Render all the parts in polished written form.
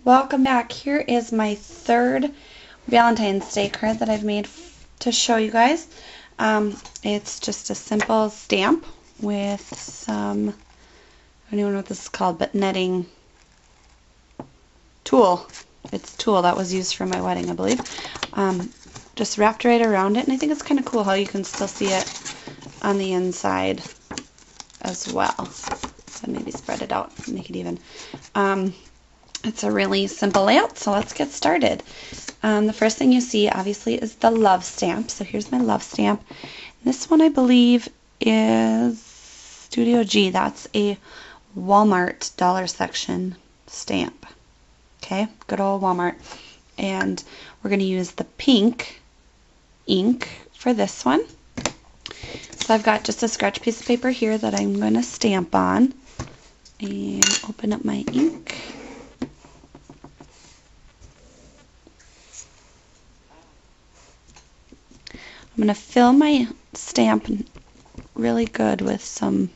Welcome back. Here is my third Valentine's Day card that I've made to show you guys. It's just a simple stamp with some, I don't even know what this is called, but netting tulle. It's tulle that was used for my wedding, I believe. Just wrapped right around it, and I think it's kind of cool how you can still see it on the inside as well. So maybe spread it out and make it even. It's a really simple layout, so let's get started. The first thing you see, obviously, is the love stamp. So here's my love stamp. This one, I believe, is Studio G. That's a Walmart dollar section stamp. Okay, good old Walmart. And we're going to use the pink ink for this one. So I've got just a scratch piece of paper here that I'm going to stamp on. And open up my ink. I'm going to fill my stamp really good with some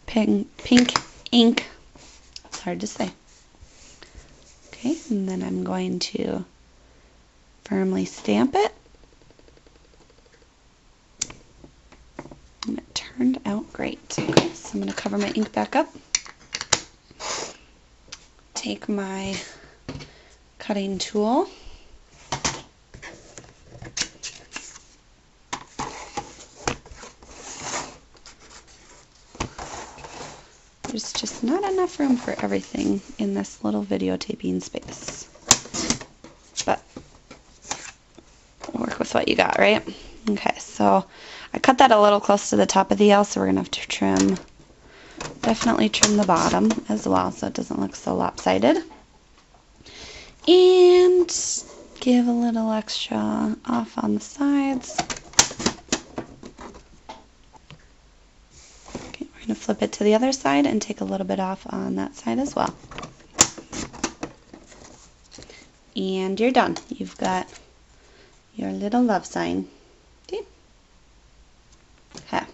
pink ink. It's hard to say. Okay, and then I'm going to firmly stamp it. And it turned out great. Okay, so I'm going to cover my ink back up. Take my cutting tool. There's just not enough room for everything in this little videotaping space. But work with what you got, right? Okay, so I cut that a little close to the top of the L, so we're going to have to trim, definitely trim the bottom as well so it doesn't look so lopsided. And give a little extra off on the sides. We're going to flip it to the other side and take a little bit off on that side as well. And you're done. You've got your little love sign. Okay. Okay.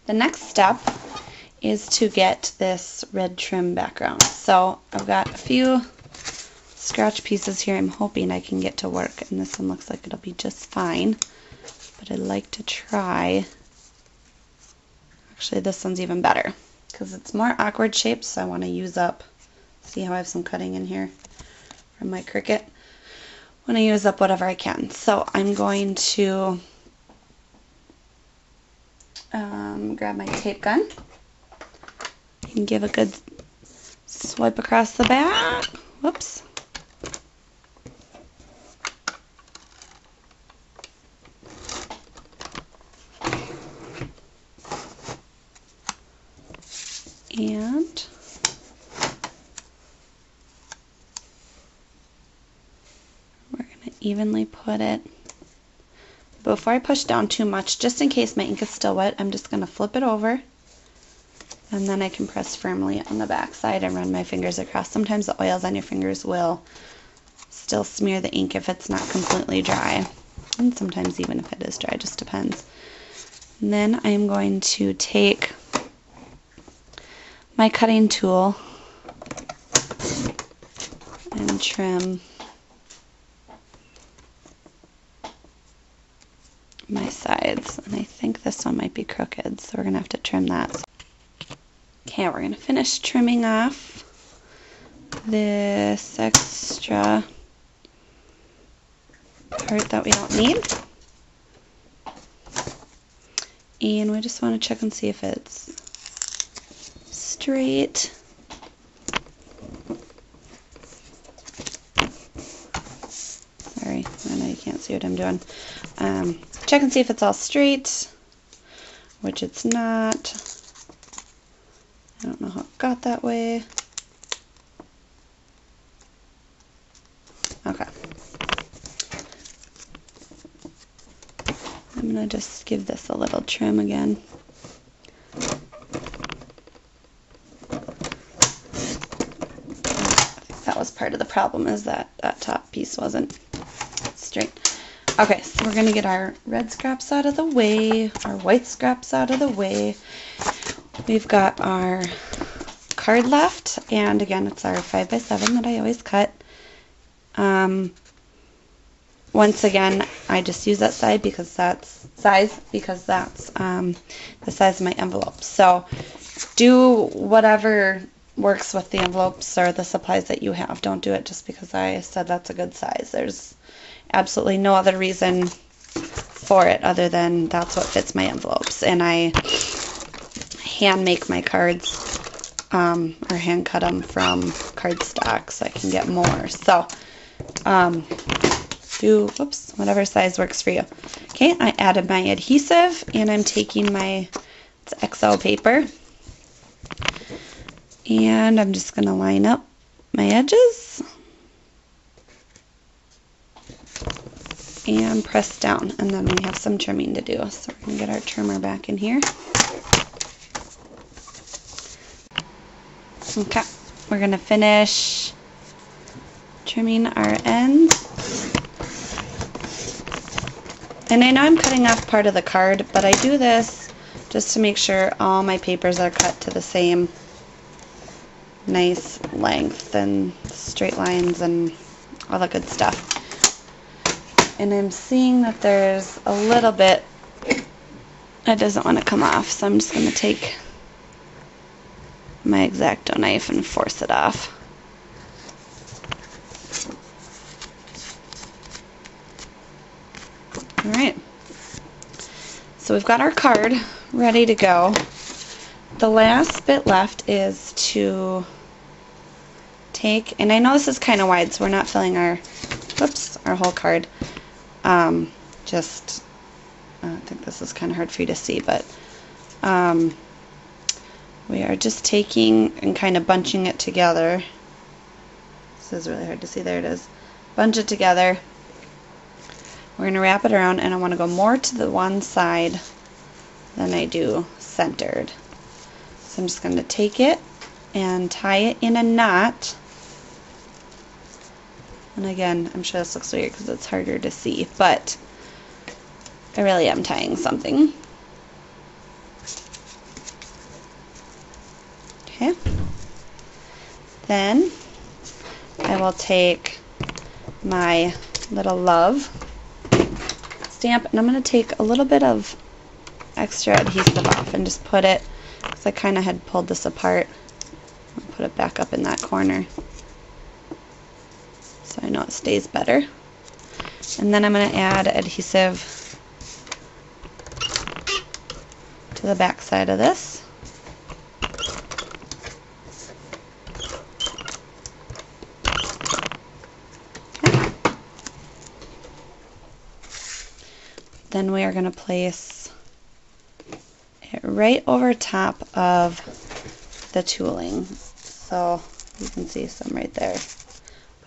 The next step is to get this red trim background. So I've got a few scratch pieces here I'm hoping I can get to work, and this one looks like it'll be just fine, but I'd like to try. Actually, this one's even better because it's more awkward shaped, so I want to use up, see how I have some cutting in here from my Cricut. I want to use up whatever I can. So I'm going to grab my tape gun and give a good swipe across the back. Whoops. And we're going to evenly put it. Before I push down too much, just in case my ink is still wet, I'm just going to flip it over, and then I can press firmly on the back side and run my fingers across. Sometimes the oils on your fingers will still smear the ink if it's not completely dry, and sometimes even if it is dry, just depends. And then I'm going to take my cutting tool and trim my sides. And I think this one might be crooked, so we're going to have to trim that. Okay, we're going to finish trimming off this extra part that we don't need. And we just want to check and see if it's straight. Sorry, I know you can't see what I'm doing. Check and see if it's all straight, which it's not. I don't know how it got that way. Okay. I'm going to just give this a little trim again. That was part of the problem, is that that top piece wasn't straight. Okay, so we're going to get our red scraps out of the way, our white scraps out of the way. We've got our card left, and again, it's our 5x7 that I always cut. Once again, I just use that size because that's the size of my envelope. So do whatever works with the envelopes or the supplies that you have. Don't do it just because I said that's a good size. There's absolutely no other reason for it other than that's what fits my envelopes. And I hand make my cards or hand cut them from cardstock so I can get more. So do whatever size works for you. Okay, I added my adhesive, and I'm taking my XL paper, and I'm just going to line up my edges and press down, and then we have some trimming to do. So we're going to get our trimmer back in here. Okay, we're going to finish trimming our ends. And I know I'm cutting off part of the card, but I do this just to make sure all my papers are cut to the same nice length and straight lines and all that good stuff. And I'm seeing that there's a little bit that doesn't want to come off, so I'm just going to take my X-Acto knife and force it off. Alright, so we've got our card ready to go. The last bit left is to take, and I know this is kind of wide, so we're not filling our whole card. I think this is kind of hard for you to see, but we are just taking and kind of bunching it together. This is really hard to see. There it is. Bunch it together. We're going to wrap it around, and I want to go more to the one side than I do centered. So I'm just going to take it and tie it in a knot. And again, I'm sure this looks weird because it's harder to see, but I really am tying something. Okay. Then I will take my little love stamp, and I'm going to take a little bit of extra adhesive off and just put it, because I kind of had pulled this apart, I'll put it back up in that corner so I know it stays better. And then I'm going to add adhesive to the back side of this. Then we are going to place it right over top of the tooling. So you can see some right there.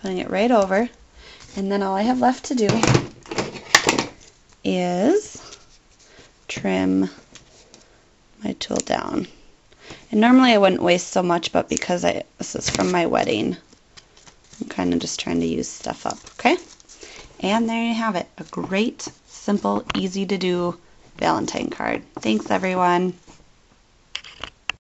Putting it right over. And then all I have left to do is trim my tool down. And normally I wouldn't waste so much, but because this is from my wedding, I'm kind of just trying to use stuff up. Okay? And there you have it. A great, simple, easy to do Valentine card. Thanks, everyone.